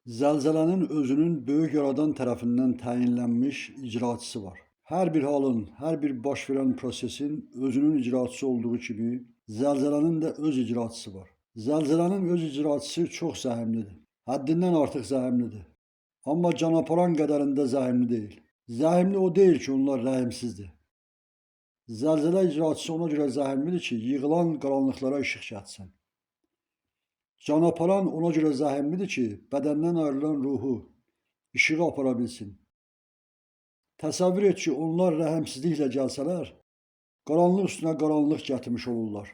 Zəlzələnin özünün böyük yaradan tərəfindən təyinlənmiş icraçısı var. Hər bir halın, hər bir baş verən prosesin özünün icraçısı olduğu kimi, zəlzələnin də öz icraçısı var. Zəlzələnin öz icraçısı çox zəhmlidir. Həddindən artıq zəhmlidir. Amma can aparan qədərində zəhmli deyil. Zəhmli o deyil ki, onlar rəhimsizdir. Zəlzələ icraçısı ona görə zəhmlidir ki, yığılan qaranlıqlara işıq çatsın. Can aparan ona görə zəhmlidir ki, bədəndən ayrılan ruhu işığı apara bilsin. Təsəvvür et ki, onlar rəhimsizliklə gəlsələr, qaranlıq üstünə qaranlıq gətirmiş olurlar.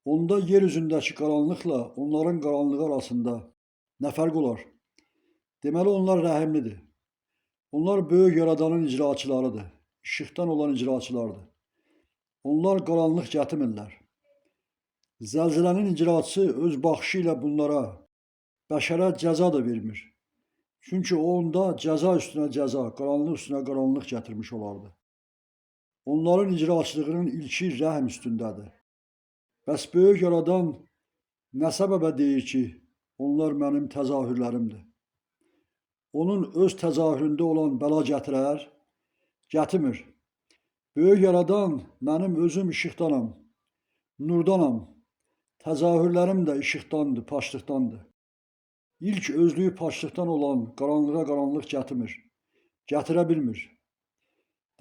Onda yer üzündəki qaranlıqla onların qaranlığı arasında nə fərq olar? Deməli, onlar rəhimlidir. Onlar böyük yaradanın icraçılarıdır, işıqdan olan icraçılardır. Onlar qaranlıq gətirmirlər. Zəlzələnin icraçısı öz baxışı ilə bunlara, bəşərə cəza da vermir. Çünki o onda cəza üstünə cəza, qaranlıq üstünə qaranlıq gətirmiş olardı. Onların icraçılığının ilki rəhm üstündədir. Bəs böyük yaradan nə səbəbə deyir ki, onlar mənim təzahürlərimdir? Onun öz təzahüründə olan bəla gətirər, gətirmir. Böyük yaradan mənim özüm işıqdanam, nurdanam, təzahürlərim də işıqdandır, paşlıqdandır. İlk özlüyü paşlıqdan olan qaranlığa qaranlıq gətirmir, gətirə bilmir.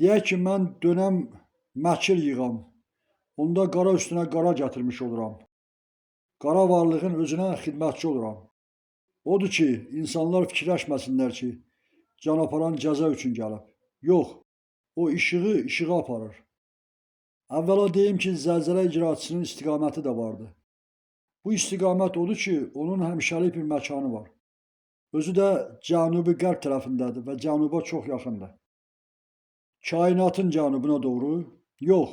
Deyək ki, mən dönəm məkir yığam, onda qara üstünə qara gətirmiş oluram. Qara varlığın özünə xidmətçi oluram. Odur ki, insanlar fikirləşməsinlər ki, can aparan cəza üçün gəlib. Yox, o işığı işığa aparır. Əvvəla deyim ki, zəlzələ icraçısının istiqaməti də vardı. Bu istiqamət odur ki, onun həmişəlik bir məkanı var. Özü də cənubi qərb tərəfindədir və cənuba çox yaxındır. Kainatın cənubuna doğru, yox,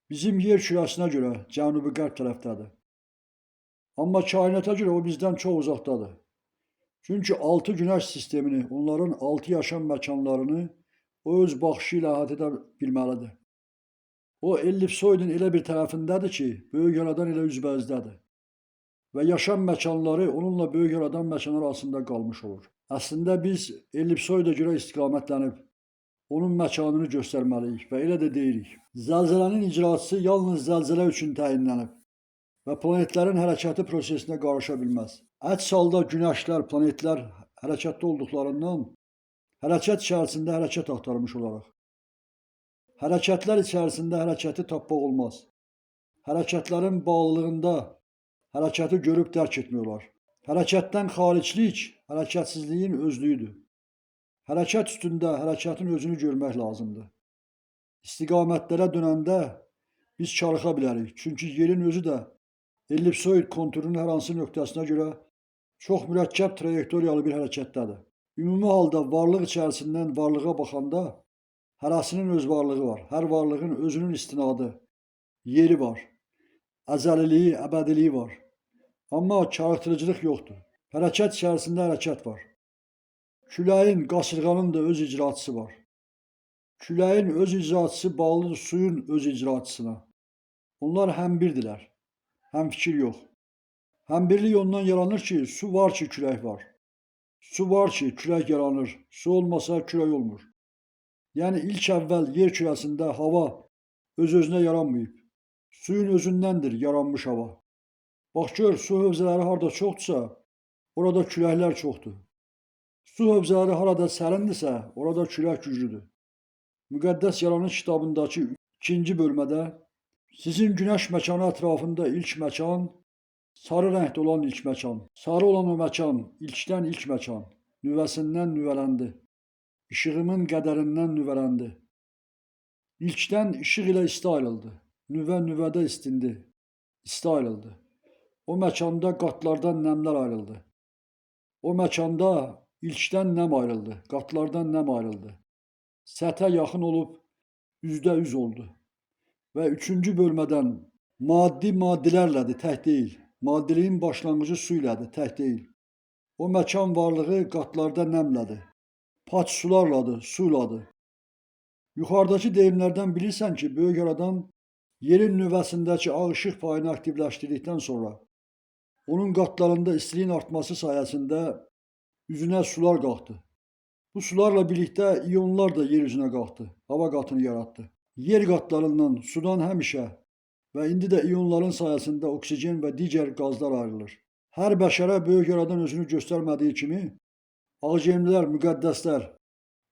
bizim yer kürəsinə görə cənubi qərb tərəfdədir. Amma kainata görə o bizdən çox uzaqdadır. Çünki 6 günəş sistemini, onların 6 yaşam məkanlarını o öz baxışı ilə əhatə edə bilməlidir. O ellipsoidin elə bir tərəfindədir ki, böyük yaradan elə üzbəyizdədir. Və yaşam məkanları onunla böyük yaradan məkanlar arasında qalmış olur. Əslində biz ellipsoidə görə istiqamətlənib onun məkanını göstərməliyik və elə də deyirik. Zəlzələnin icraçısı yalnız zəlzələ üçün təyinlənib və planetlərin hərəkəti prosesinə qarışa bilməz. Əks halda günəşlər, planetlər hərəkətdə olduqlarından hərəkət içərisində hərəkət axtarmış olaraq. Hərəkətlər içərisində hərəkəti tapmaq olmaz. Hərəkətlərin bağlılığında hərəkəti görüb dərk etmək olar. Hərəkətdən xariclik hərəkətsizliyin özlüyüdür. Hərəkət üstündə hərəkətin özünü görmək lazımdır. İstiqamətlərə dönəndə biz çarıxa bilərik. Çünki yerin özü də ellipsoid konturunun hər hansı nöqtəsinə görə çox mürəkkəb trayektoriyalı bir hərəkətdədir. Ümumi halda varlıq içərisindən varlığa baxanda hərəsinin öz varlığı var. Hər varlığın özünün istinadı, yeri var. Əzəliliyi, əbədiliyi var. Amma çarıxdırıcılıq yoxdur. Hərəkət içərisində hərəkət var. Küləyin, qasırğanın da öz icraçısı var. Küləyin öz icraçısı bağlıdır suyun öz icraçısına. Onlar həmbirdirlər, həmfikir yox. Həmbirlik ondan yaranır ki, su var ki, külək var. Su var ki, külək yaranır. Su olmasa külək olmur. Yəni ilk əvvəl yer kürəsində hava öz-özünə yaranmayıb. Suyun özündəndir yaranmış hava. Bax gör, su hövzələri harada çoxdursa, orada küləklər çoxdur. Su hövzələri harada sərindirsə, orada külək güclüdür. Müqəddəs Yaranış kitabındakı 2-ci bölmədə sizin günəş məkanı ətrafında ilk məkan, sarı rəngdə olan ilk məkan. Sarı olan o məkan, ilkdən ilk məkan, nüvəsindən nüvələndi. İşığımın qədərindən nüvələndi. İlkdən işıq ilə isti ayrıldı. Nüvə nüvədə istindi. İsti ayrıldı. O məkanda qatlardan nəmlər ayrıldı. O məkanda ilkdən nəm ayrıldı. Qatlardan nəm ayrıldı. Səthə yaxın olub %100 oldu. Və 3-cü bölmədən maddi maddilərlədir, tək deyil. Maddiliyin başlanğıcı su ilədir, tək deyil. O məkan varlığı qatlarda nəmlədir. Paç sularladır, suyladır. Yuxarıdakı deyimlərdən bilirsən ki, böyük yaradan yerin nüvəsindəki ağ işıq payını aktivləşdirdikdən sonra onun qatlarında istiliyin artması sayəsində üzünə sular qalxdı. Bu sularla birlikte iyonlar da yer üzünə qalxdı, hava qatını yaratdı. Yer qatlarından sudan həmişə və indi də iyonların sayəsində oksigen və digər qazlar ayrılır. Hər bəşərə böyük yaradan özünü göstərmədiyi kimi, ağciyəmlilər, müqəddəslər,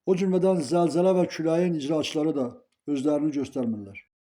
o cümlədən zəlzələ və küləyin icraçıları da özlərini göstərmirlər.